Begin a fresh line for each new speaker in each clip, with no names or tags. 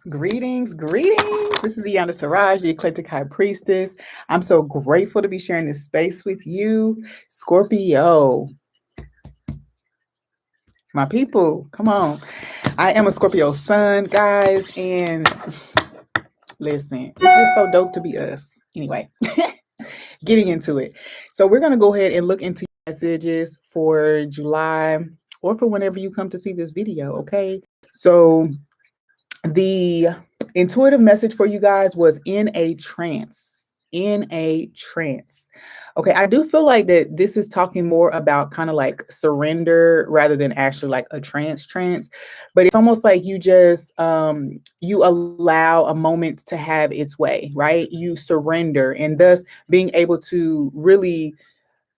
Greetings, greetings. This is Iyanda Siraj, the Eclectic High Priestess. I'm so grateful to be sharing this space with you, Scorpio. My people, come on. I am a Scorpio sun, guys, and listen, it's just so dope to be us. Anyway, getting into it. So we're going to go ahead and look into messages for July or for whenever you come to see this video, okay? So the intuitive message for you guys was in a trance. In a trance. Okay, I do feel like that this is talking more about kind of like surrender rather than actually like a trance. But it's almost like you just you allow a moment to have its way, right? You surrender, and thus being able to really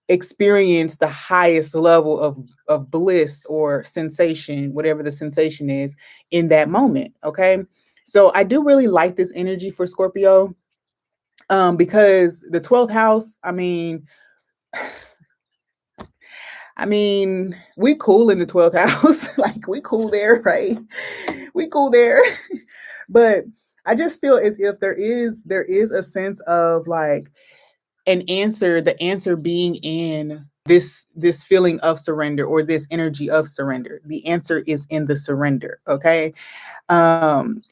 experience the highest level of bliss or sensation, whatever the sensation is in that moment. Okay. So I do really like this energy for Scorpio, because the 12th house, we cool in the 12th house. Like we cool there, right? We cool there. But I just feel as if there is a sense of like the answer being in this feeling of surrender, or this energy of surrender. The answer is in the surrender. Okay.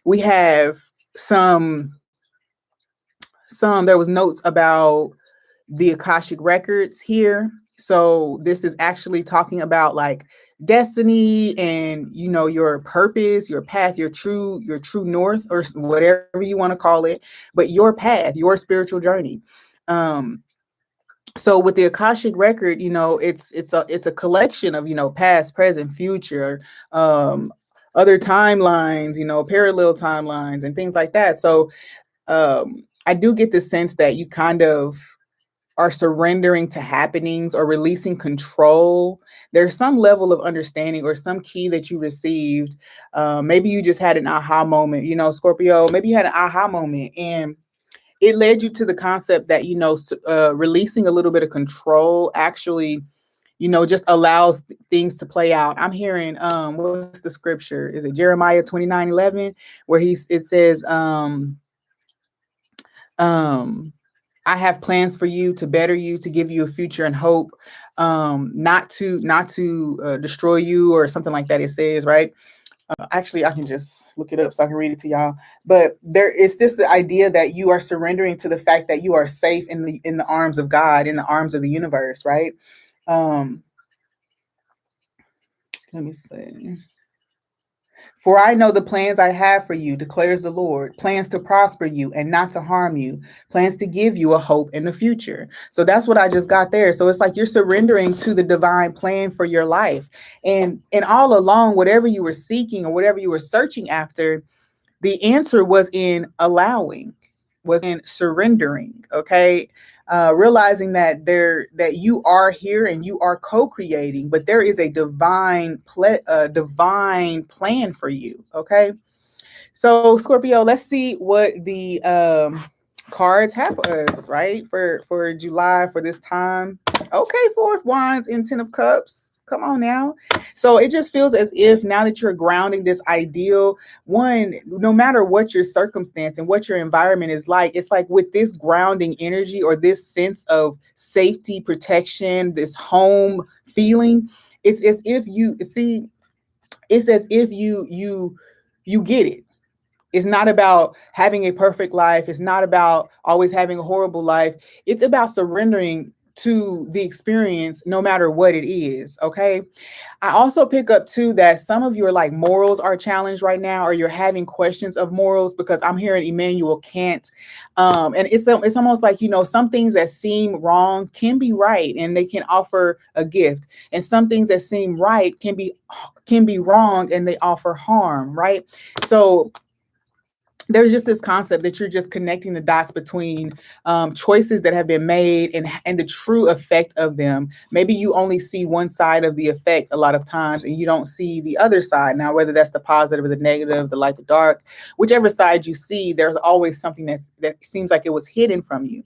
We have some there was notes about the Akashic records here. So this is actually talking about like destiny and your purpose, your path, your true north, or whatever you want to call it, but your path, your spiritual journey. So with the Akashic record, it's a collection of past, present, future, other timelines, parallel timelines and things like that. So I do get the sense that you kind of are surrendering to happenings or releasing control. There's some level of understanding or some key that you received. Maybe you just had an aha moment, Scorpio. Maybe you had an aha moment, and it led you to the concept that releasing a little bit of control actually just allows things to play out. I'm hearing what's the scripture? Is it Jeremiah 29:11, where it says I have plans for you, to better you, to give you a future and hope, not to destroy you, or something like that. It says, right? Actually, I can just look it up so I can read it to y'all. But there is this the idea that you are surrendering to the fact that you are safe in the arms of God, in the arms of the universe, right? Let me see. For I know the plans I have for you, declares the Lord, plans to prosper you and not to harm you, plans to give you a hope in the future. So that's what I just got there. So it's like you're surrendering to the divine plan for your life. And all along, whatever you were seeking or whatever you were searching after, the answer was in allowing, was in surrendering. Okay. Realizing that you are here and you are co-creating, but there is a divine plan for you. Okay. So Scorpio, let's see what the cards have for us, right? For July, for this time. Okay, Four of Wands and Ten of Cups. Come on now. So it just feels as if now that you're grounding this ideal, one, no matter what your circumstance and what your environment is like, it's like with this grounding energy or this sense of safety, protection, this home feeling, it's as if you see, it's as if you get it. It's not about having a perfect life. It's not about always having a horrible life. It's about surrendering to the experience, no matter what it is. Okay. I also pick up too that some of your like morals are challenged right now, or you're having questions of morals, because I'm hearing Immanuel Kant. And it's almost like, some things that seem wrong can be right and they can offer a gift. And some things that seem right can be wrong and they offer harm. Right. So there's just this concept that you're just connecting the dots between choices that have been made and the true effect of them. Maybe you only see one side of the effect a lot of times, and you don't see the other side. Now, whether that's the positive or the negative, the light, the dark, whichever side you see, there's always something that seems like it was hidden from you.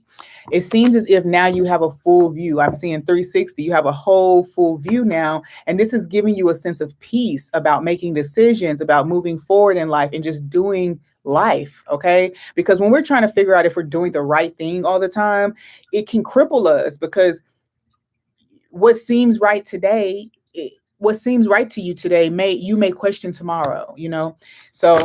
It seems as if now you have a full view. I'm seeing 360. You have a whole full view now, and this is giving you a sense of peace about making decisions, about moving forward in life, and just doing life. Okay, because when we're trying to figure out if we're doing the right thing all the time, it can cripple us, because what seems right today, what seems right to you today, may question tomorrow, so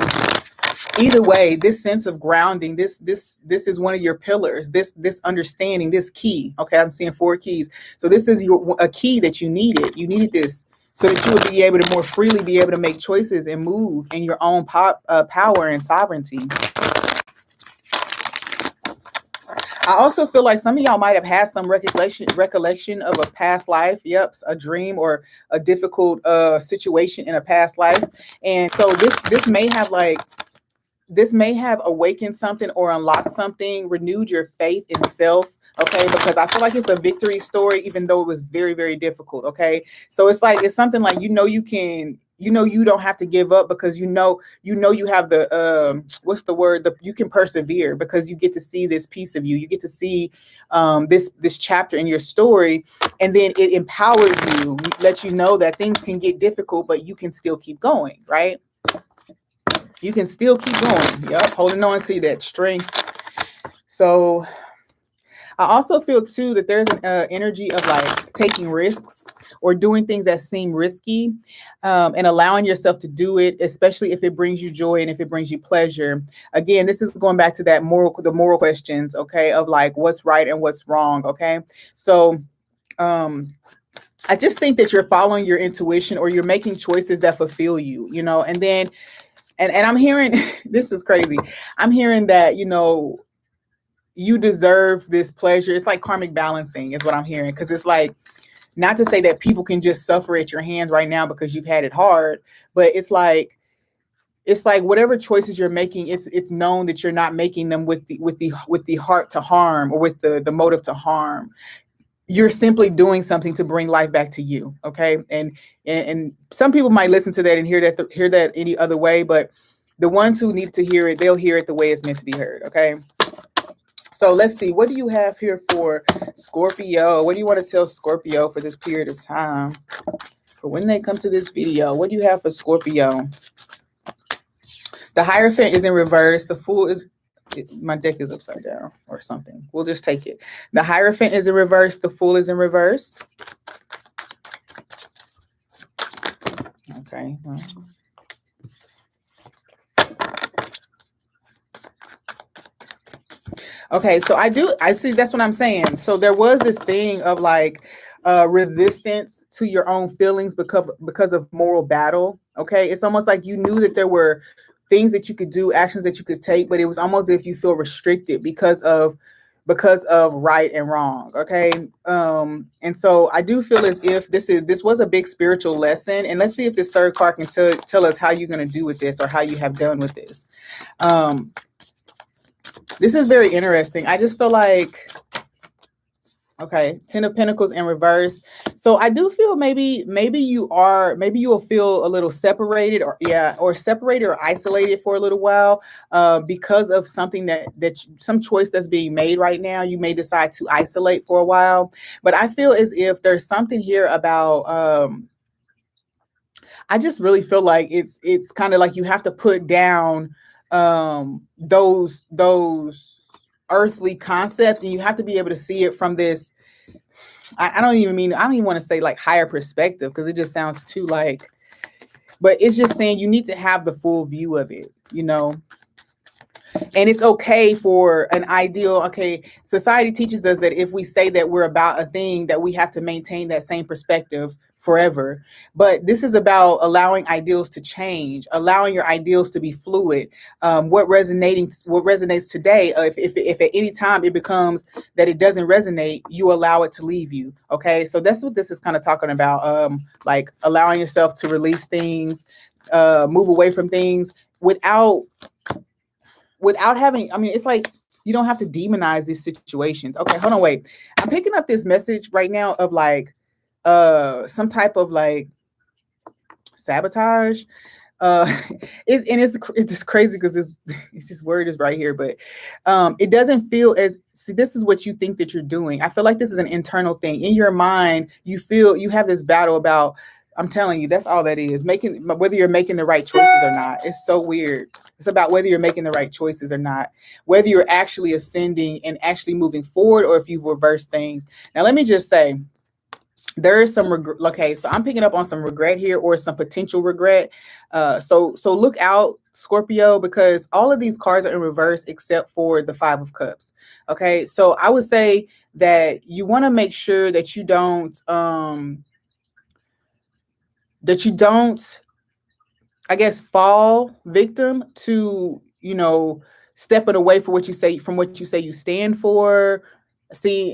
either way, this sense of grounding, this is one of your pillars, this understanding, this key. Okay, I'm seeing 4 keys. So this is a key that you needed this, so that you would be able to more freely be able to make choices and move in your own power and sovereignty. I also feel like some of y'all might have had some recollection of a past life. Yep, a dream or a difficult situation in a past life. And so this may have awakened something or unlocked something, renewed your faith in self. Okay, because I feel like it's a victory story, even though it was very, very difficult. Okay, so it's something like, you don't have to give up, because you have the what's the word, you can persevere, because you get to see this piece of you get to see this chapter in your story, and then it empowers you, lets you know that things can get difficult, but you can still keep going, right? You can still keep going. Yep, holding on to that strength. So I also feel too that there's an energy of like taking risks or doing things that seem risky, and allowing yourself to do it, especially if it brings you joy and if it brings you pleasure. Again, this is going back to the moral questions, okay, of like what's right and what's wrong. Okay, so I just think that you're following your intuition, or you're making choices that fulfill you, and then and I'm hearing this is crazy. I'm hearing that, you deserve this pleasure. It's like karmic balancing is what I'm hearing. Because it's like, not to say that people can just suffer at your hands right now because you've had it hard, but it's like whatever choices you're making, it's known that you're not making them with the heart to harm, or with the motive to harm. You're simply doing something to bring life back to you. Okay. And some people might listen to that and hear that any other way, but the ones who need to hear it, they'll hear it the way it's meant to be heard. Okay. So let's see, what do you have here for Scorpio? What do you want to tell Scorpio for this period of time? For when they come to this video, what do you have for Scorpio? The Hierophant is in reverse. The Fool is, my deck is upside down or something. We'll just take it. The Hierophant is in reverse. The Fool is in reverse. Okay. Okay, so I see, that's what I'm saying. So there was this thing of like resistance to your own feelings because of moral battle. Okay, it's almost like you knew that there were things that you could do, actions that you could take, but it was almost as if you feel restricted because of right and wrong. Okay, and so I do feel as if this was a big spiritual lesson. And let's see if this third card can tell us how you're going to do with this, or how you have done with this. This is very interesting. I just feel like, okay, 10 of Pentacles in reverse. So I do feel maybe you will feel a little separated, or separated or isolated for a little while, because of something some choice that's being made right now. You may decide to isolate for a while, but I feel as if there's something here about, I just really feel like it's kind of like you have to put down those earthly concepts, and you have to be able to see it from this, I don't even want to say like higher perspective, because it just sounds too like, but it's just saying you need to have the full view of it, and it's okay for an ideal. Okay, society teaches us that if we say that we're about a thing, that we have to maintain that same perspective forever. But this is about allowing ideals to change, allowing your ideals to be fluid. What resonates today, if at any time it becomes that it doesn't resonate, you allow it to leave you. Okay, so that's what this is kind of talking about, like allowing yourself to release things, move away from things without having, it's like you don't have to demonize these situations. Okay, hold on, wait. I'm picking up this message right now of like some type of like sabotage. It's crazy because this word is right here, but it doesn't feel as, see, this is what you think that you're doing. I feel like this is an internal thing in your mind. You feel you have this battle about I'm telling you, that's all that is. Making whether you're making the right choices or not. It's so weird. It's about whether you're making the right choices or not. Whether you're actually ascending and actually moving forward, or if you've reversed things. Now, let me just say, there is some regret. Okay, so I'm picking up on some regret here, or some potential regret. So look out, Scorpio, because all of these cards are in reverse except for the Five of Cups. Okay, so I would say that you want to make sure that you don't, I guess, fall victim to, stepping away for what you say from what you say you stand for. See,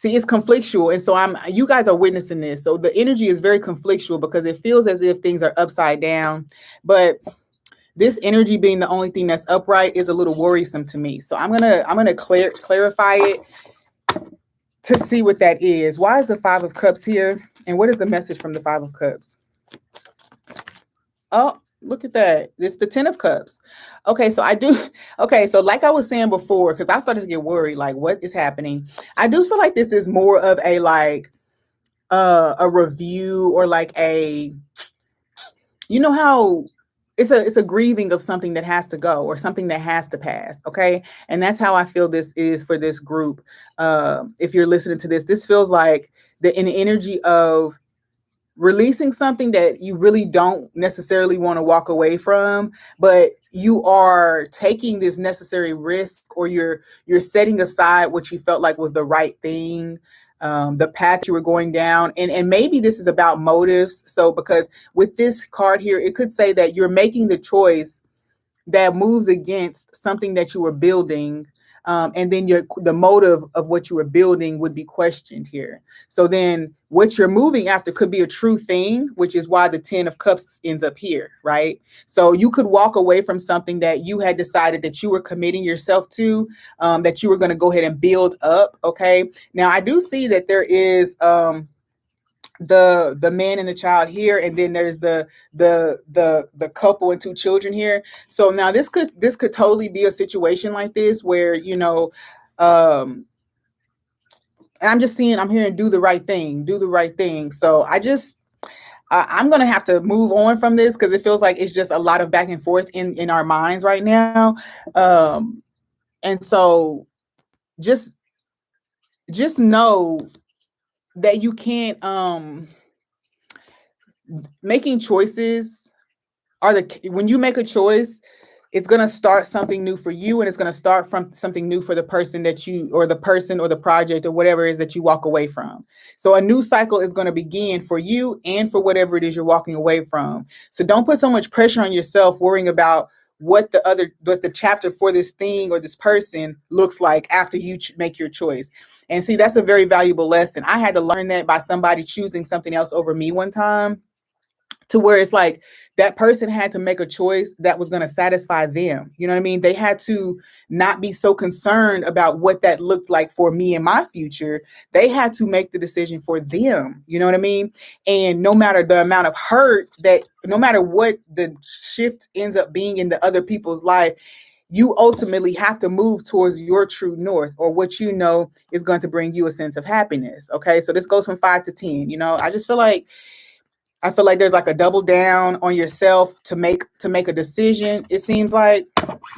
it's conflictual. And so you guys are witnessing this. So the energy is very conflictual because it feels as if things are upside down. But this energy being the only thing that's upright is a little worrisome to me. So I'm gonna clarify it to see what that is. Why is the Five of Cups here? And what is the message from the Five of Cups? Oh, look at that. It's the Ten of Cups. Okay, so okay, so like I was saying before, because I started to get worried, like what is happening? I do feel like this is more of a a review, or like how it's a grieving of something that has to go, or something that has to pass. Okay. And that's how I feel this is for this group. If you're listening to this feels like an energy of releasing something that you really don't necessarily want to walk away from, but you are taking this necessary risk, or you're setting aside what you felt like was the right thing, the path you were going down. And maybe this is about motives. So because with this card here, it could say that you're making the choice that moves against something that you were building. And then the motive of what you were building would be questioned here. So then what you're moving after could be a true thing, which is why the Ten of Cups ends up here, right? So you could walk away from something that you had decided that you were committing yourself to, that you were going to go ahead and build up. Okay. Now I do see that there is the man and the child here, and then there's the couple and two children here. So now this could totally be a situation like this where um and I'm hearing do the right thing. So I'm gonna have to move on from this, because it feels like it's just a lot of back and forth in our minds right now. And so just know that you can't making choices when you make a choice, it's going to start something new for you, and it's going to start from something new for the person or the person or the project or whatever it is that you walk away from. So a new cycle is going to begin for you and for whatever it is you're walking away from. So don't put so much pressure on yourself worrying about what the chapter for this thing or this person looks like after you make your choice. And see, that's a very valuable lesson. I had to learn that by somebody choosing something else over me one time, to where it's like that person had to make a choice that was going to satisfy them. You know what I mean? They had to not be so concerned about what that looked like for me in my future. They had to make the decision for them. You know what I mean? And no matter the amount of hurt, no matter what the shift ends up being in the other people's life, you ultimately have to move towards your true north, or what you know is going to bring you a sense of happiness. Okay. So this goes from 5 to 10. I feel like there's like a double down on yourself to make a decision. It seems like,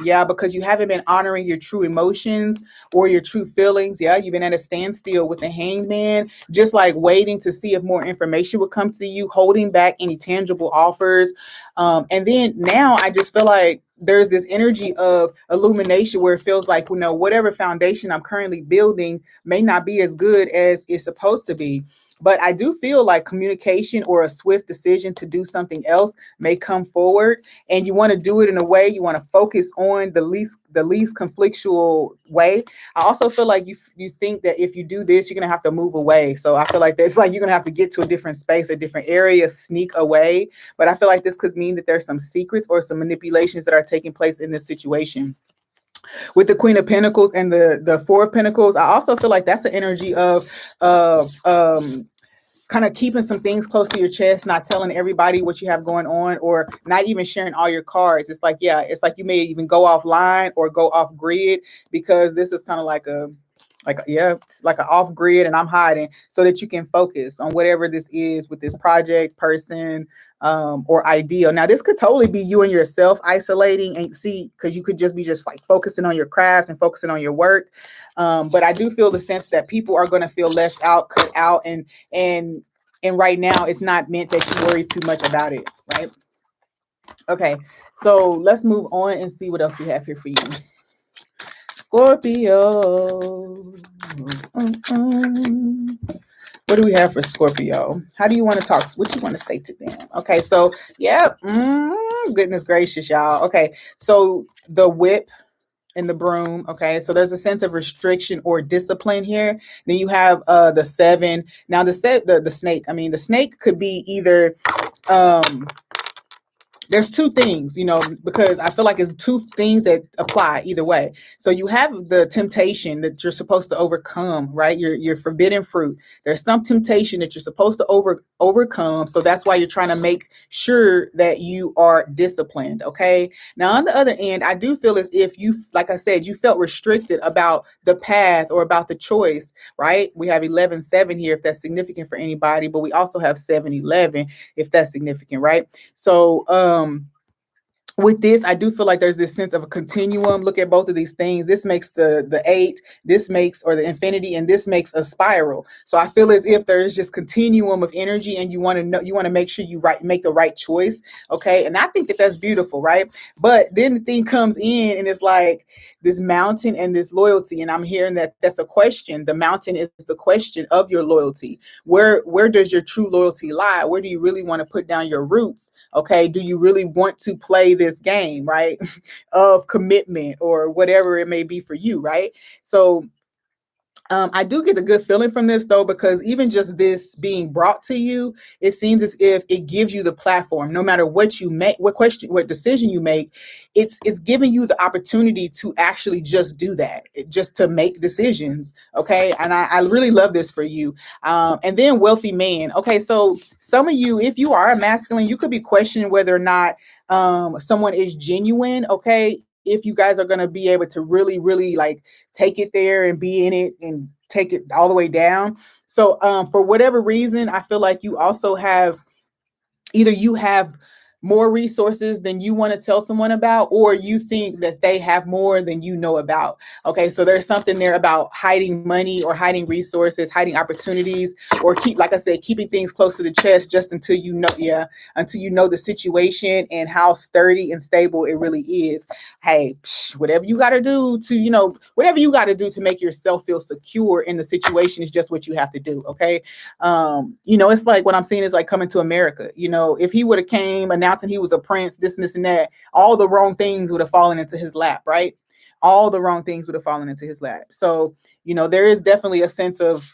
yeah, because you haven't been honoring your true emotions or your true feelings. Yeah, you've been at a standstill with the Hanged Man, just like waiting to see if more information would come to you, holding back any tangible offers. And then now I just feel like there's this energy of illumination where it feels like, whatever foundation I'm currently building may not be as good as it's supposed to be. But I do feel like communication or a swift decision to do something else may come forward, and you want to do it in a way you want to focus on the least conflictual way. I also feel like you think that if you do this, you're gonna have to move away. So I feel like it's like you're gonna have to get to a different space, a different area, sneak away. But I feel like this could mean that there's some secrets or some manipulations that are taking place in this situation. With the Queen of Pentacles and the Four of Pentacles, I also feel like that's the energy of kind of keeping some things close to your chest, not telling everybody what you have going on, or not even sharing all your cards. It's like, yeah, it's like you may even go offline or go off grid, because this is kind of like Like, yeah, it's like an off grid, and I'm hiding so that you can focus on whatever this is with this project, person, or ideal. Now, this could totally be you and yourself isolating, and see, because you could just be just like focusing on your craft and focusing on your work. But I do feel the sense that people are going to feel left out, cut out, and and right now it's not meant that you worry too much about it, right? Okay, so let's move on and see what else we have here for you. Scorpio. Mm-mm. What do we have for Scorpio? How do you want to talk? What you want to say to them? Okay, so yeah, goodness gracious, y'all. Okay, so the whip and the broom. Okay, so there's a sense of restriction or discipline here. Then you have the seven. Now the snake. I mean, the snake could be either there's two things, because I feel like it's two things that apply either way. So you have the temptation that you're supposed to overcome, right? Your forbidden fruit. There's some temptation that you're supposed to overcome. So that's why you're trying to make sure that you are disciplined. Okay. Now, on the other end, I do feel as if you, like I said, you felt restricted about the path or about the choice, right? We have 11-7 here, if that's significant for anybody, but we also have 7-11, if that's significant, right? So, with this, I do feel like there's this sense of a continuum. Look at both of these things. This makes the eight, this makes, or the infinity, and this makes a spiral. So I feel as if there is just continuum of energy, and you want to know, you want to make sure you make the right choice. Okay. And I think that that's beautiful, right? But then the thing comes in, and it's like this mountain and this loyalty. And I'm hearing that that's a question. The mountain is the question of your loyalty. Where does your true loyalty lie? Where do you really want to put down your roots? Okay. Do you really want to play this game, right? Of commitment or whatever it may be for you, right? So I do get a good feeling from this, though, because even just this being brought to you, it seems as if it gives you the platform. No matter what you make, what decision you make, it's giving you the opportunity to actually just do that, just to make decisions. Okay, and I really love this for you. And then wealthy man. Okay, so some of you, if you are a masculine, you could be questioning whether or not someone is genuine. Okay, if you guys are going to be able to really, really like take it there and be in it and take it all the way down. So for whatever reason, I feel like you also have, either you have more resources than you want to tell someone about, or you think that they have more than you know about. Okay, so there's something there about hiding money or hiding resources, hiding opportunities, or like I said, keeping things close to the chest just until you know, until you know the situation and how sturdy and stable it really is. Hey, whatever you got to do to, whatever you got to do to make yourself feel secure in the situation is just what you have to do. Okay. It's like what I'm seeing is like Coming to America. If he would have came announcing he was a prince, this and that, all the wrong things would have fallen into his lap, right? All the wrong things would have fallen into his lap. So, there is definitely a sense of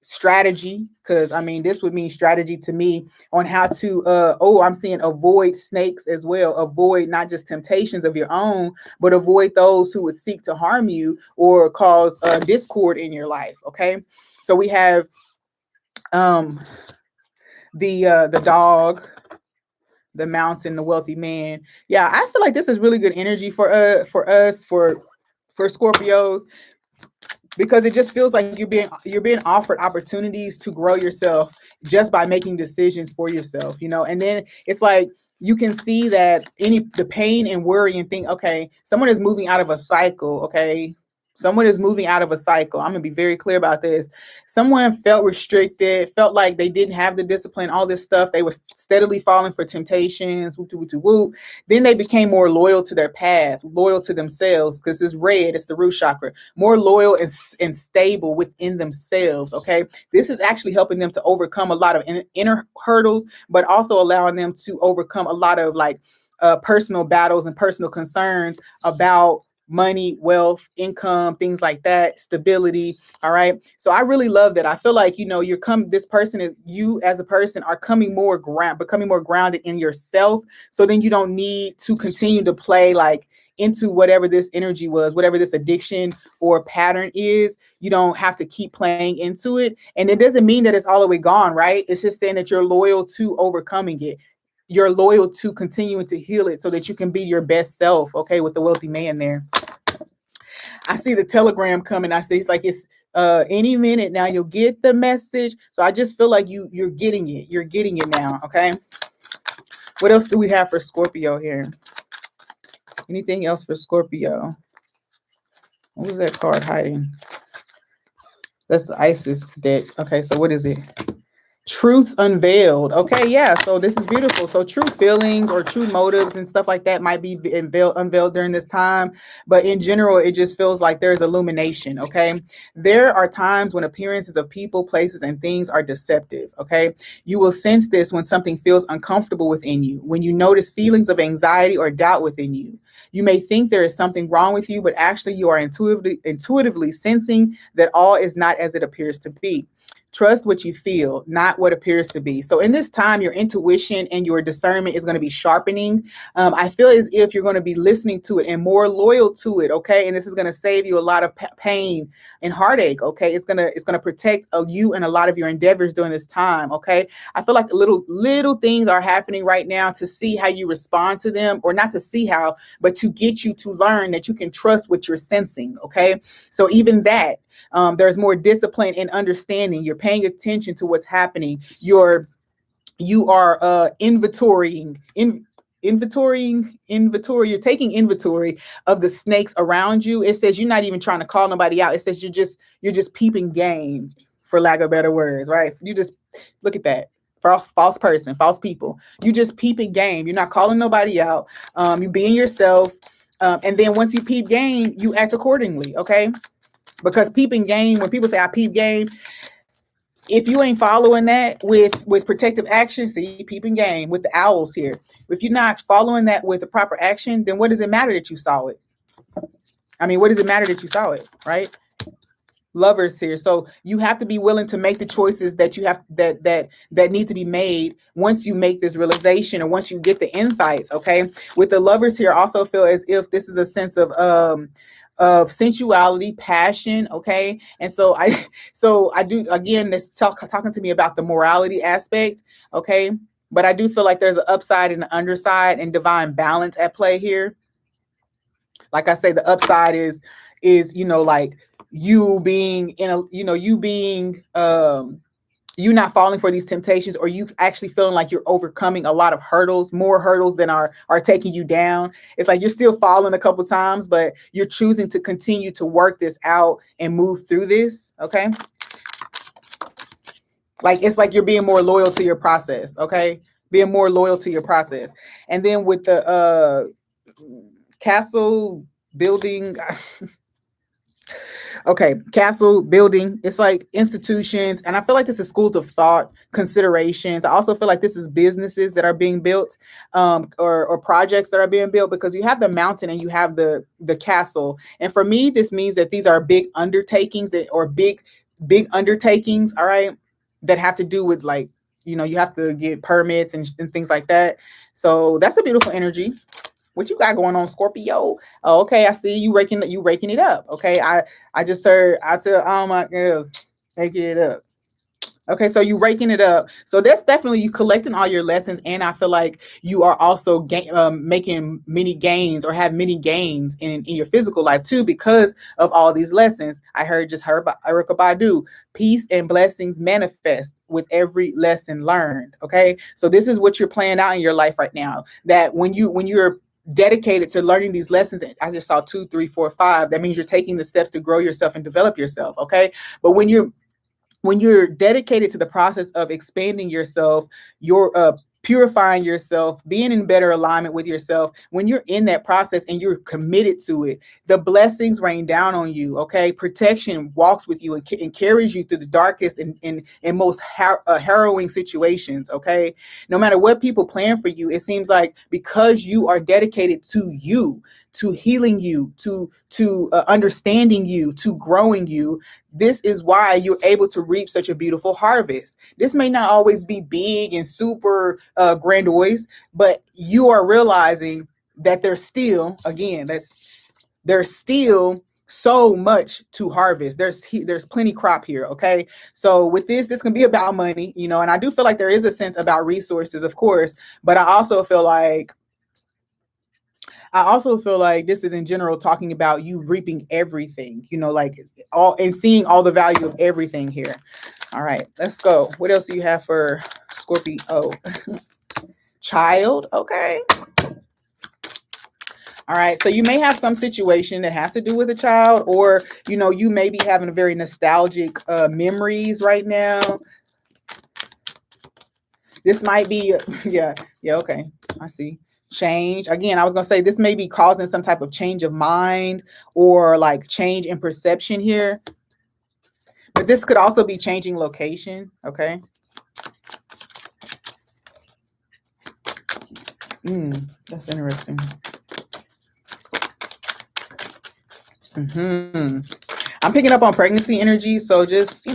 strategy, because I mean, this would mean strategy to me on how to I'm seeing avoid snakes as well. Avoid not just temptations of your own, but avoid those who would seek to harm you or cause discord in your life. Okay, so we have the dog, the mountain, the wealthy man. Yeah, I feel like this is really good energy for us for Scorpios, because it just feels like you're being offered opportunities to grow yourself just by making decisions for yourself, and then it's like you can see that the pain and worry and think, okay, someone is moving out of a cycle. Okay, someone is moving out of a cycle. I'm gonna be very clear about this. Someone felt restricted, felt like they didn't have the discipline, all this stuff. They were steadily falling for temptations, whoop, whoop, whoop, whoop. Then they became more loyal to their path, loyal to themselves, because it's red, it's the root chakra, more loyal and stable within themselves. Okay, this is actually helping them to overcome a lot of inner hurdles, but also allowing them to overcome a lot of like personal battles and personal concerns about money, wealth, income, things like that, stability. All right. So I really love that. I feel like, you as a person are becoming more grounded in yourself. So then you don't need to continue to play like into whatever this energy was, whatever this addiction or pattern is. You don't have to keep playing into it. And it doesn't mean that it's all the way gone, right? It's just saying that you're loyal to overcoming it. You're loyal to continuing to heal it so that you can be your best self. Okay, with the wealthy man there. I see the telegram coming. I see it's like it's any minute now you'll get the message. So I just feel like you're getting it. You're getting it now. Okay. What else do we have for Scorpio here? Anything else for Scorpio? What was that card hiding? That's the Isis deck. Okay, so what is it? Truths unveiled. Okay, yeah. So this is beautiful. So true feelings or true motives and stuff like that might be unveiled during this time, but in general, it just feels like there's illumination. Okay, there are times when appearances of people, places, and things are deceptive. Okay, you will sense this when something feels uncomfortable within you, when you notice feelings of anxiety or doubt within you. You may think there is something wrong with you, but actually you are intuitively sensing that all is not as it appears to be. Trust what you feel, not what appears to be. So in this time, your intuition and your discernment is going to be sharpening. I feel as if you're going to be listening to it and more loyal to it. Okay, and this is going to save you a lot of pain and heartache. Okay, it's gonna protect you and a lot of your endeavors during this time. Okay, I feel like little things are happening right now to see how you respond to them, or not to see how, but to get you to learn that you can trust what you're sensing. Okay, so even that. There's more discipline and understanding. You're paying attention to what's happening. You are inventory. You're taking inventory of the snakes around you. It says you're not even trying to call nobody out. It says you're just peeping game, for lack of better words, right? You just look at that. False person, false people. You just peeping game. You're not calling nobody out. You being yourself. And then once you peep game, you act accordingly. Okay. Because peeping game, when people say I peep game, if you ain't following that with protective action, see peeping game with the owls here. If you're not following that with the proper action, then what does it matter that you saw it? I mean, what does it matter that you saw it, right? Lovers here. So you have to be willing to make the choices that you have that need to be made once you make this realization or once you get the insights. Okay. With the lovers here, also feel as if this is a sense of sensuality, passion. Okay. And so I do, again, this talking to me about the morality aspect. Okay. But I do feel like there's an upside and an underside and divine balance at play here. Like I say, the upside is like you being in a you being you not falling for these temptations, or you actually feeling like you're overcoming a lot of hurdles, more hurdles than are taking you down. It's like you're still falling a couple times, but you're choosing to continue to work this out and move through this. Okay, like it's like you're being more loyal to your process. Okay, being more loyal to your process. And then with the castle building. Okay, castle building. It's like institutions, and I feel like this is schools of thought, considerations. I also feel like this is businesses that are being built, or projects that are being built, because you have the mountain and you have the castle. And for me, this means that these are big undertakings big undertakings. All right, that have to do with, like, you have to get permits and things like that. So that's a beautiful energy. What you got going on, Scorpio? Oh, okay, I see you raking it up. Okay, I just heard. I said, oh my God, raking it up. Okay, so you raking it up. So that's definitely you collecting all your lessons, and I feel like you are also making many gains, or have many gains in your physical life too, because of all these lessons. I just heard about Erykah Badu. Peace and blessings manifest with every lesson learned. Okay, so this is what you're playing out in your life right now. That when you're dedicated to learning these lessons, I just saw 2, 3, 4, 5. That means you're taking the steps to grow yourself and develop yourself. Okay, but when you're dedicated to the process of expanding yourself, you're purifying yourself, being in better alignment with yourself, when you're in that process and you're committed to it, the blessings rain down on you. Okay, protection walks with you and carries you through the darkest and most harrowing situations. Okay, no matter what people plan for you, it seems like because you are dedicated to you, to healing you, to understanding you, to growing you, this is why you're able to reap such a beautiful harvest. This may not always be big and super grandiose, but you are realizing that there's still so much to harvest. There's plenty crop here. Okay, so with this can be about money, and I do feel like there is a sense about resources, of course, but I also feel like I also feel like this is in general talking about you reaping everything, like all and seeing all the value of everything here. All right, let's go. What else do you have for Scorpio? Oh, child. Okay. All right. So you may have some situation that has to do with a child, or, you may be having very nostalgic memories right now. This might be, yeah, yeah, okay. I see. Change. Again, I was going to say this may be causing some type of change of mind or like change in perception here. But this could also be changing location. Okay. That's interesting. I'm picking up on pregnancy energy. So just,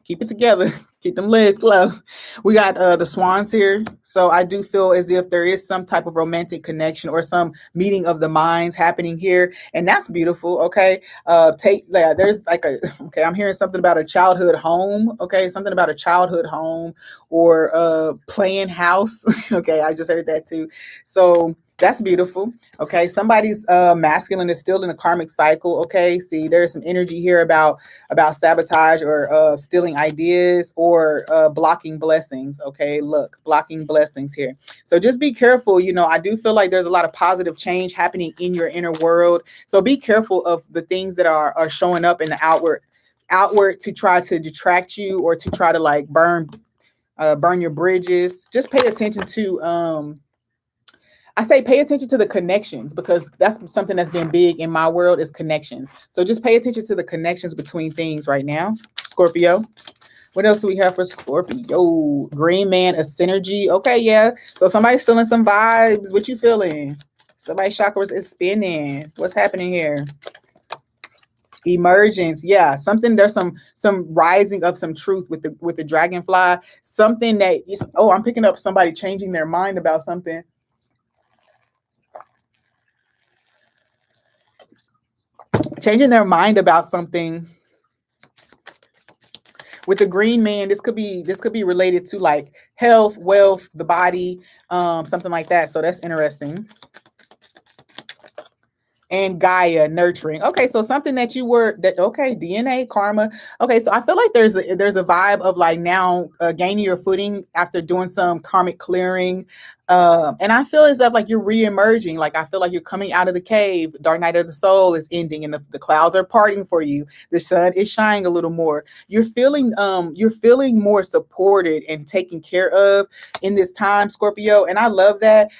keep it together. Keep them legs closed. We got the swans here. So I do feel as if there is some type of romantic connection or some meeting of the minds happening here. And that's beautiful. Okay. There's like okay, I'm hearing something about a childhood home. Okay. Something about a childhood home or playing house. Okay. I just heard that too. So that's beautiful. Okay. Somebody's masculine is still in a karmic cycle. Okay. See, there's some energy here about sabotage or stealing ideas or blocking blessings. Okay. Look, blocking blessings here. So just be careful. I do feel like there's a lot of positive change happening in your inner world. So be careful of the things that are showing up in the outward to try to detract you or to try to like burn your bridges. Just pay attention to I say pay attention to the connections because that's something that's been big in my world is connections. So just pay attention to the connections between things right now, Scorpio. What else do we have for Scorpio? Green man, a synergy. Okay, yeah. So somebody's feeling some vibes. What you feeling? Somebody's chakras is spinning. What's happening here? Emergence. Yeah, something. There's some rising of some truth with the dragonfly. Something that I'm picking up somebody changing their mind about something. Changing their mind about something. With the green man, this could be related to like health, wealth, the body, something like that. So that's interesting. And Gaia, nurturing. Okay, so something that okay, DNA, karma. Okay, so I feel like there's a vibe of like now gaining your footing after doing some karmic clearing. And I feel as if like you're re-emerging. Like I feel like you're coming out of the cave. Dark night of the soul is ending and the clouds are parting for you. The sun is shining a little more. You're feeling more supported and taken care of in this time, Scorpio. And I love that.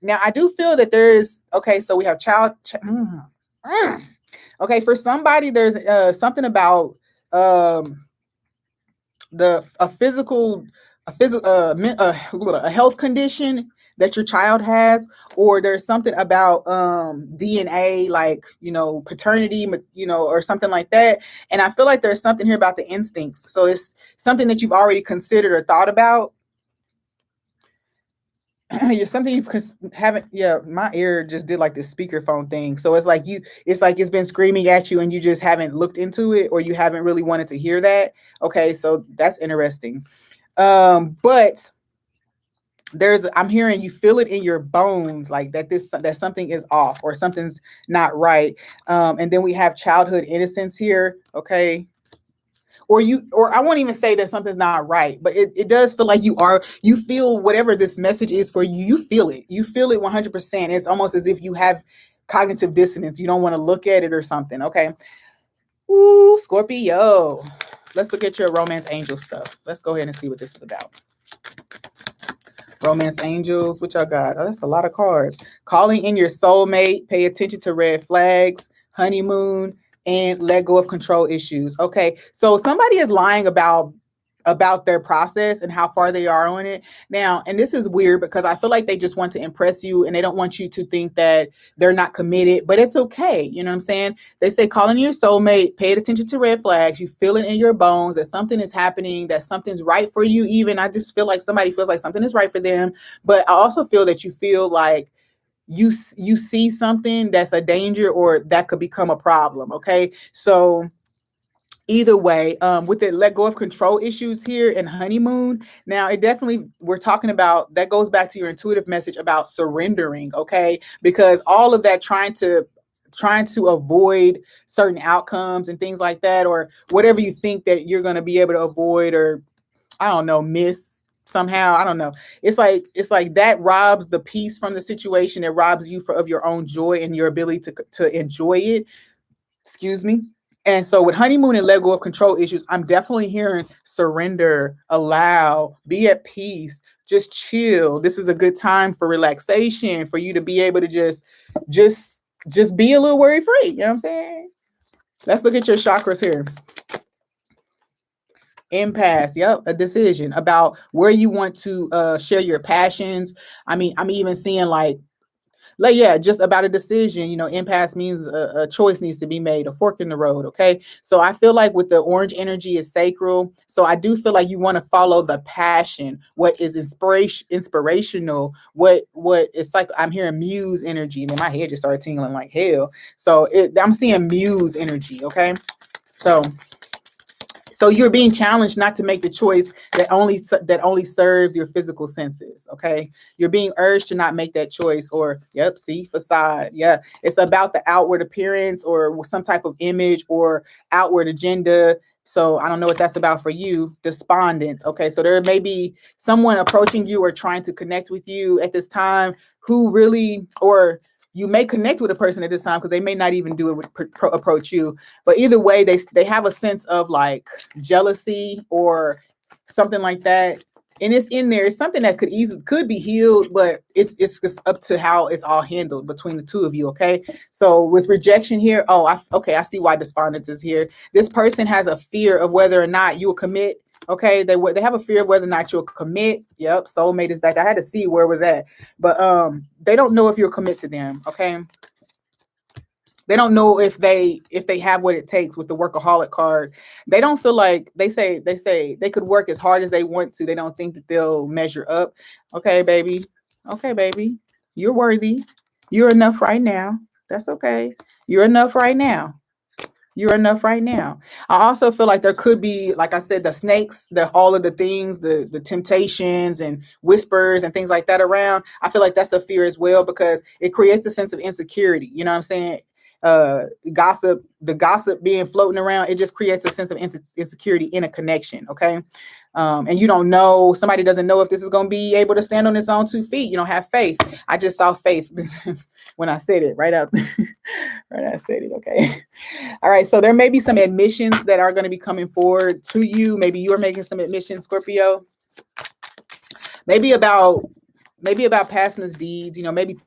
Now I do feel that there's okay. So we have okay, for somebody there's something about um, a health condition that your child has, or there's something about DNA, like paternity, or something like that. And I feel like there's something here about the instincts. So it's something that you've already considered or thought about. You're something you haven't. Yeah, my ear just did like this speakerphone thing. So it's like it's been screaming at you and you just haven't looked into it or you haven't really wanted to hear that. Okay, so that's interesting. But I'm hearing you feel it in your bones, like that something is off or something's not right. And then we have childhood innocence here. Okay. Or I won't even say that something's not right, but it does feel like you feel whatever this message is for you. You feel it 100%. It's almost as if you have cognitive dissonance. You don't want to look at it or something. Okay. Ooh, Scorpio. Let's look at your romance angel stuff. Let's go ahead and see what this is about. Romance angels, what y'all got? Oh, that's a lot of cards. Calling in your soulmate. Pay attention to red flags. Honeymoon. And let go of control issues. Okay, so somebody is lying about their process and how far they are on it now. And this is weird because I feel like they just want to impress you and they don't want you to think that they're not committed, but it's okay. You know what I'm saying? They say calling your soulmate, pay attention to red flags. You feel it in your bones that something is happening, that something's right for you. Even I just feel like somebody feels like something is right for them, but I also feel that you feel like you see something that's a danger or that could become a problem. Okay, so either way, with the let go of control issues here in honeymoon, now it definitely, we're talking about, that goes back to your intuitive message about surrendering, okay? Because all of that trying to avoid certain outcomes and things like that, or whatever you think that you're going to be able to avoid, or I don't know, miss somehow, I don't know, it's like that robs the peace from the situation. It robs you of your own joy and your ability to enjoy it. Excuse me. And so with honeymoon and let go of control issues, I'm definitely hearing surrender, allow, be at peace, just chill. This is a good time for relaxation, for you to be able to just be a little worry free. You know what I'm saying? Let's look at your chakras here. Impasse. Yep, a decision about where you want to share your passions. I mean, I'm even seeing like yeah, just about a decision. Impasse means a choice needs to be made, a fork in the road. Okay, so I feel like with the orange energy is sacral, so I do feel like you want to follow the passion, what is inspirational, what it's like. I'm hearing muse energy, and then my head just started tingling like hell. So I'm seeing muse energy. Okay, so you're being challenged not to make the choice that only serves your physical senses. Okay, you're being urged to not make that choice. Or yep, see, facade. Yeah, it's about the outward appearance or some type of image or outward agenda. So I don't know what that's about for you. Despondence. Okay, so there may be someone approaching you or trying to connect with you at this time who really, or you may connect with a person at this time because they may not even do it approach you. But either way, they have a sense of like jealousy or something like that, and it's in there. It's something that could be healed, but it's just up to how it's all handled between the two of you. Okay, so with rejection here, I see why despondence is here. This person has a fear of whether or not you'll commit. Okay, they have a fear of whether or not you'll commit. Yep, soulmate is back. I had to see where it was at, but they don't know if you'll commit to them. Okay, they don't know if they have what it takes with the workaholic card. They don't feel like they say they could work as hard as they want to. They don't think that they'll measure up. Okay, baby. Okay, baby. You're worthy. You're enough right now. That's okay. You're enough right now. You're enough right now. I also feel like there could be, like I said, the snakes, all of the things, the temptations and whispers and things like that around. I feel like that's a fear as well because it creates a sense of insecurity. You know what I'm saying? Gossip, the gossip being floating around, it just creates a sense of insecurity in a connection. Okay. And you don't know, somebody doesn't know if this is going to be able to stand on its own 2 feet. You don't have faith. I just saw faith when I said it right out. Right, I said it. Okay. All right. So there may be some admissions that are going to be coming forward to you. Maybe you're making some admissions, Scorpio. Maybe about past misdeeds, maybe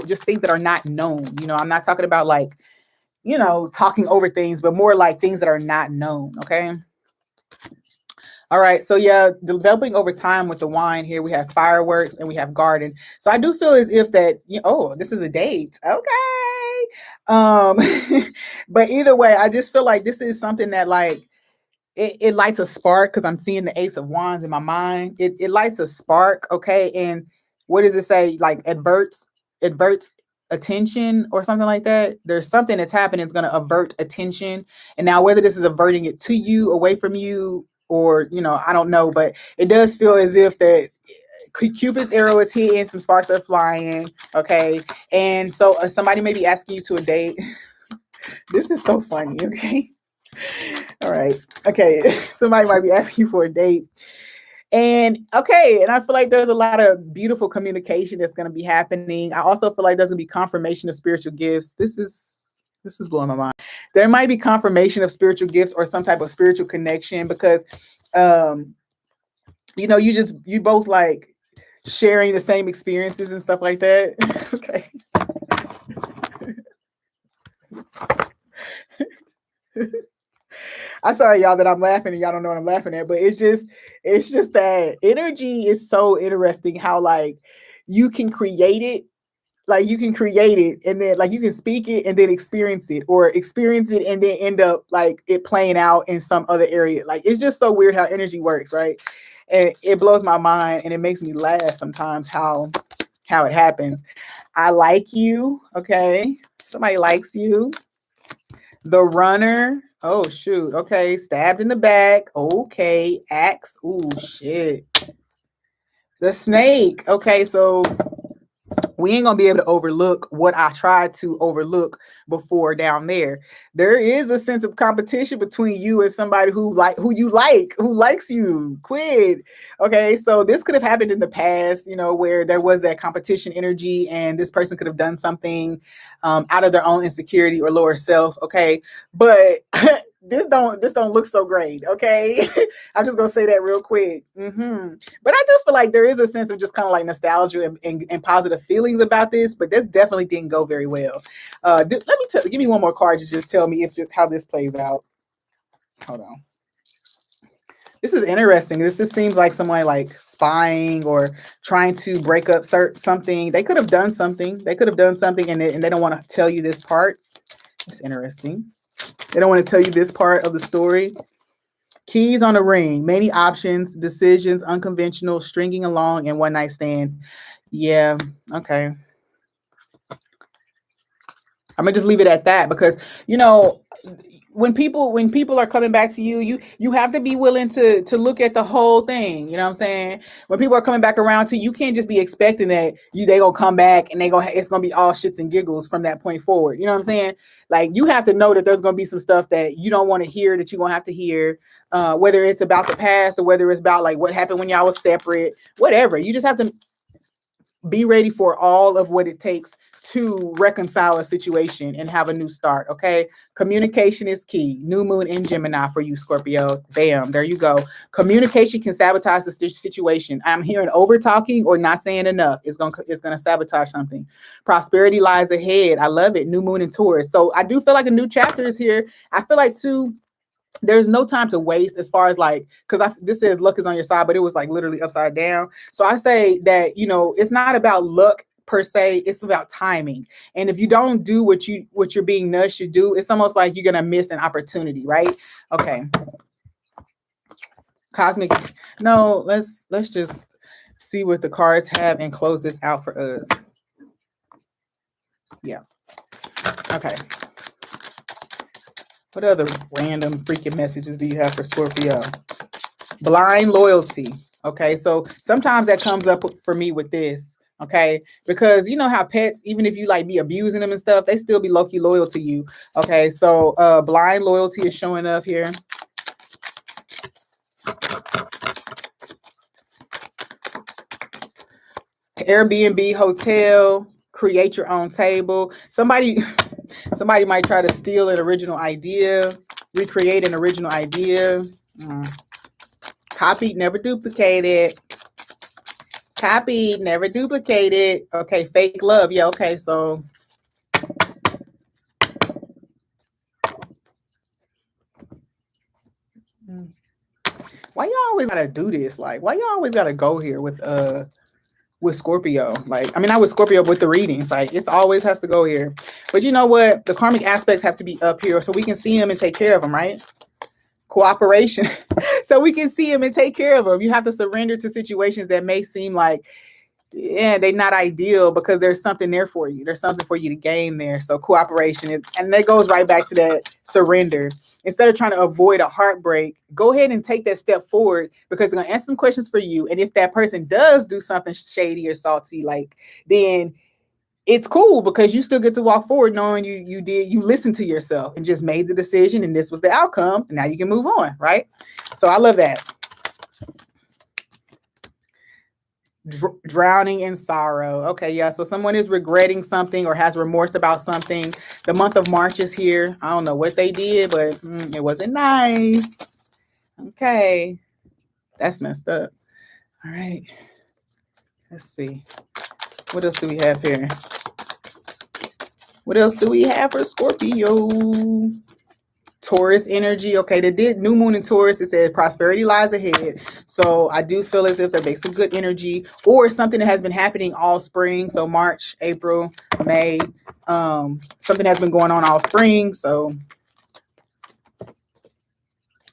just things that are not known. I'm not talking about like, talking over things, but more like things that are not known. Okay. All right. So yeah, developing over time with the wine here, we have fireworks and we have garden. So I do feel as if that, this is a date. Okay. But either way, I just feel like this is something that like, it lights a spark because I'm seeing the Ace of Wands in my mind. It lights a spark, okay? And what does it say? Like adverts attention or something like that. There's something that's happening. It's going to avert attention. And now whether this is averting it to you, away from you, or, I don't know, but it does feel as if that Cupid's arrow is hitting, some sparks are flying, okay? And so somebody may be asking you to a date. This is so funny, okay? All right. Okay. Somebody might be asking you for a date. And okay. And I feel like there's a lot of beautiful communication that's going to be happening. I also feel like there's going to be confirmation of spiritual gifts. This is blowing my mind. There might be confirmation of spiritual gifts or some type of spiritual connection because, you both like sharing the same experiences and stuff like that. Okay. I'm sorry, y'all, that I'm laughing and y'all don't know what I'm laughing at, but it's just that energy is so interesting how like you can create it. Like you can create it and then like you can speak it and then experience it, or experience it and then end up like it playing out in some other area. Like it's just so weird how energy works, right? And it blows my mind and it makes me laugh sometimes how it happens. I like you, okay? Somebody likes you. The runner, Oh shoot. Okay. Stabbed in the back. Okay. Axe. Ooh shit. The snake. Okay, so we ain't gonna be able to overlook what I tried to overlook before down there. There is a sense of competition between you and somebody who likes you. Quid. Okay, so this could have happened in the past, where there was that competition energy, and this person could have done something out of their own insecurity or lower self. Okay, but this don't look so great. Okay, I'm just gonna say that real quick. But I do feel like there is a sense of just kind of like nostalgia and positive feelings about this, but this definitely didn't go very well. Give me one more card to just tell me how this plays out. Hold on. This is interesting. This just seems like someone like spying or trying to break up something. They could have done something. And they don't want to tell you this part. It's interesting. They don't want to tell you this part of the story. Keys on a ring, many options, decisions, unconventional, stringing along, and one night stand. Yeah, okay. I'm gonna just leave it at that because when people are coming back to you have to be willing to look at the whole thing. You know what I'm saying? When people are coming back around to you, you can't just be expecting that they gonna come back and it's gonna be all shits and giggles from that point forward. You know what I'm saying? Like you have to know that there's gonna be some stuff that you don't want to hear, that you're gonna have to hear, whether it's about the past or whether it's about like what happened when y'all was separate, whatever. You just have to be ready for all of what it takes to reconcile a situation and have a new start. Okay. Communication is key. New moon in Gemini for you, Scorpio. Bam. There you go. Communication can sabotage the situation. I'm hearing over talking or not saying enough. It's going to sabotage something. Prosperity lies ahead. I love it. New moon in Taurus. So I do feel like a new chapter is here. I feel like too, there's no time to waste as far as like, because this says luck is on your side, but it was like literally upside down. So I say that, it's not about luck per se, it's about timing. And if you don't do what you're being nudged to do, it's almost like you're gonna miss an opportunity, right? Okay. Cosmic. No, let's just see what the cards have and close this out for us. Yeah. Okay. What other random freaking messages do you have for Scorpio? Blind loyalty. Okay, so sometimes that comes up for me with this. Okay, because you know how pets, even if you like be abusing them and stuff, they still be low-key loyal to you. Okay, so blind loyalty is showing up here. Airbnb hotel, create your own table. Somebody might try to steal an original idea, recreate an original idea. Copied, never duplicated. Copied, never duplicated. Okay, fake love. Yeah, okay, so why y'all always gotta do this? Like, why y'all always gotta go here with Scorpio? Like, I mean, not with Scorpio, with the readings. Like, it's always has to go here. But you know what? The karmic aspects have to be up here so we can see them and take care of them, right? Cooperation. So we can see them and take care of them. You have to surrender to situations that may seem like, yeah, they're not ideal because there's something there for you. There's something for you to gain there. So cooperation, and that goes right back to that surrender. Instead of trying to avoid a heartbreak, go ahead and take that step forward because it's going to answer some questions for you. And if that person does do something shady or salty, like, then it's cool because you still get to walk forward knowing you listened to yourself and just made the decision and this was the outcome. And now you can move on, right? So I love that. Drowning in sorrow. Okay, yeah. So someone is regretting something or has remorse about something. The month of March is here. I don't know what they did, but it wasn't nice. Okay, that's messed up. All right. Let's see. What else do we have here? What else do we have for Scorpio? Taurus energy. Okay, they did new moon in Taurus. It says prosperity lies ahead. So I do feel as if they're basically good energy or something that has been happening all spring. So March, April, May, something has been going on all spring. So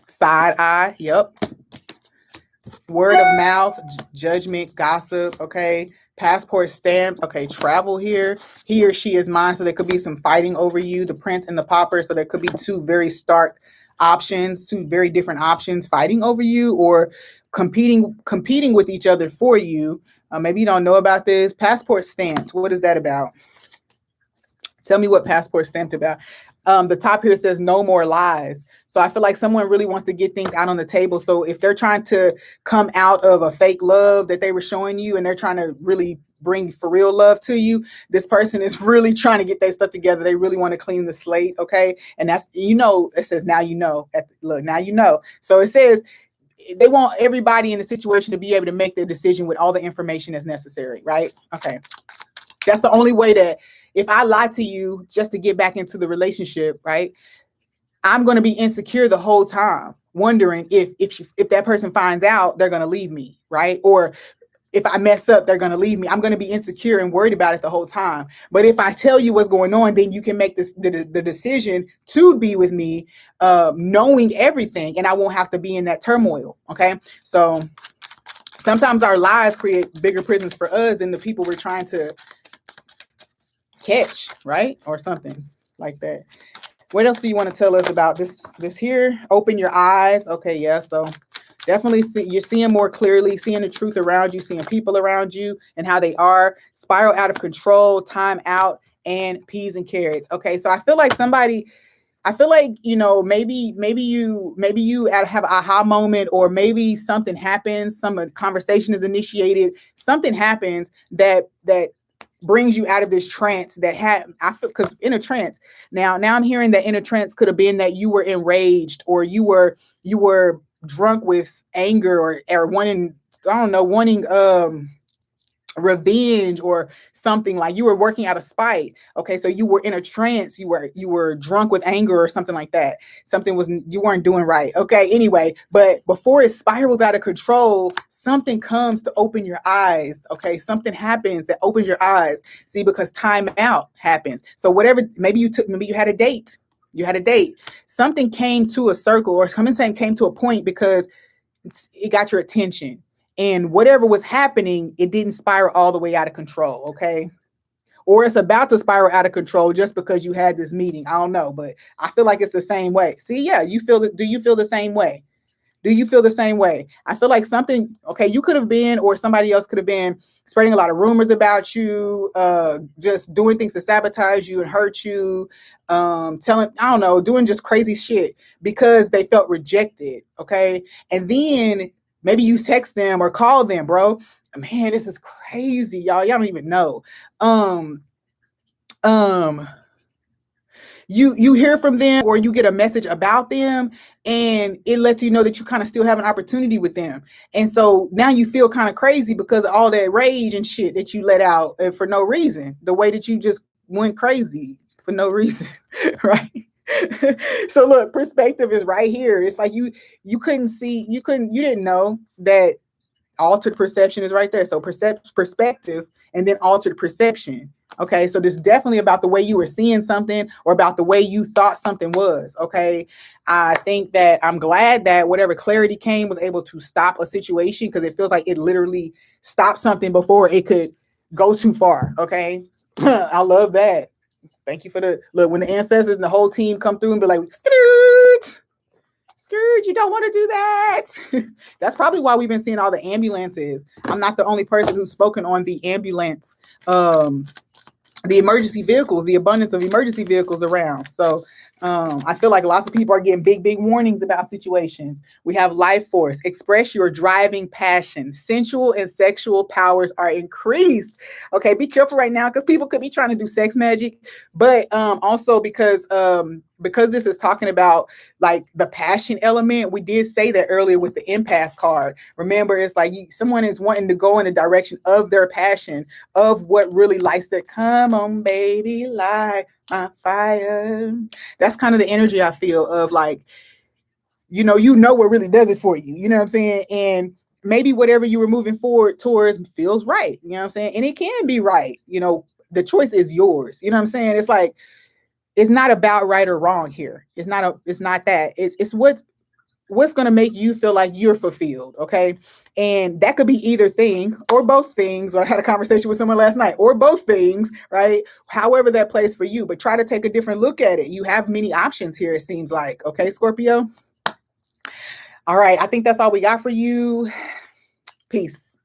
side eye. Yep. Word of mouth, judgment, gossip. Okay. Passport stamps. Okay, travel here. He or she is mine. So there could be some fighting over you, the prince and the pauper. So there could be two very stark options, two very different options fighting over you, or competing with each other for you. Maybe you don't know about this. Passport stamped. What is that about? Tell me what passport stamped about. The top here says no more lies. So I feel like someone really wants to get things out on the table. So if they're trying to come out of a fake love that they were showing you, and they're trying to really bring for real love to you, this person is really trying to get their stuff together. They really want to clean the slate. Okay. And that's, it says, now you know. Look, now you know. So it says they want everybody in the situation to be able to make their decision with all the information that's necessary. Right. Okay. That's the only way that, if I lie to you just to get back into the relationship, right, I'm going to be insecure the whole time, wondering if that person finds out, they're going to leave me, right? Or if I mess up, they're going to leave me. I'm going to be insecure and worried about it the whole time. But if I tell you what's going on, then you can make the decision to be with me, knowing everything, and I won't have to be in that turmoil. Okay, so sometimes our lies create bigger prisons for us than the people we're trying to catch, right? Or something like that. What else do you want to tell us about this here? Open your eyes. Okay, yeah. So definitely you're seeing more clearly, seeing the truth around you, seeing people around you and how they are. Spiral out of control, time out, and peas and carrots. Okay, so I feel like maybe you have an aha moment, or maybe something happens, some conversation is initiated, something happens that brings you out of this trance I feel, because in a trance, now I'm hearing that in a trance could have been that you were enraged, or you were drunk with anger, or wanting, I don't know, wanting revenge or something, like you were working out of spite. Okay, so you were in a trance, you were drunk with anger or something like that. You weren't doing right. Okay, anyway, but before it spirals out of control, something comes to open your eyes. Okay, something happens that opens your eyes. See, because time out happens. So whatever, maybe you had a date. Something came to a circle, or something came to a point because it got your attention. And whatever was happening, it didn't spiral all the way out of control, okay? Or it's about to spiral out of control just because you had this meeting. I don't know, but I feel like it's the same way. See, yeah, you feel it. Do you feel the same way? Do you feel the same way? I feel like something, okay, you could have been, or somebody else could have been spreading a lot of rumors about you, just doing things to sabotage you and hurt you, telling, I don't know, doing just crazy shit because they felt rejected, okay? And then maybe you text them or call them, bro. Man, this is crazy, y'all. Y'all don't even know. Um, um, you hear from them, or you get a message about them, and it lets you know that you kind of still have an opportunity with them. And so now you feel kind of crazy because of all that rage and shit that you let out for no reason, the way that you just went crazy for no reason. Right? So look, perspective is right here. It's like you didn't know that altered perception is right there. So perspective, and then altered perception. Okay, so this is definitely about the way you were seeing something, or about the way you thought something was. Okay, I think that I'm glad that whatever clarity came was able to stop a situation, because it feels like it literally stopped something before it could go too far. Okay, I love that. Thank you for the look. When the ancestors and the whole team come through and be like, Scourge, you don't want to do that. That's probably why we've been seeing all the ambulances. I'm not the only person who's spoken on the ambulance, the emergency vehicles, the abundance of emergency vehicles around. So I feel like lots of people are getting big warnings about situations. We have life force. Express your driving passion. Sensual and sexual powers are increased. Okay, be careful right now, because people could be trying to do sex magic, but also because this is talking about like the passion element. We did say that earlier with the impasse card. Remember, it's like someone is wanting to go in the direction of their passion, of what really likes to come on, baby, light my fire. That's kind of the energy I feel of, like, you know what really does it for you. You know what I'm saying? And maybe whatever you were moving forward towards feels right. You know what I'm saying? And it can be right. The choice is yours. You know what I'm saying? It's like, it's not about right or wrong here. It's not that. It's what what's going to make you feel like you're fulfilled. Okay. And that could be either thing or both things. Or I had a conversation with someone last night, or both things, right? However that plays for you, but try to take a different look at it. You have many options here, it seems like. Okay, Scorpio. All right. I think that's all we got for you. Peace.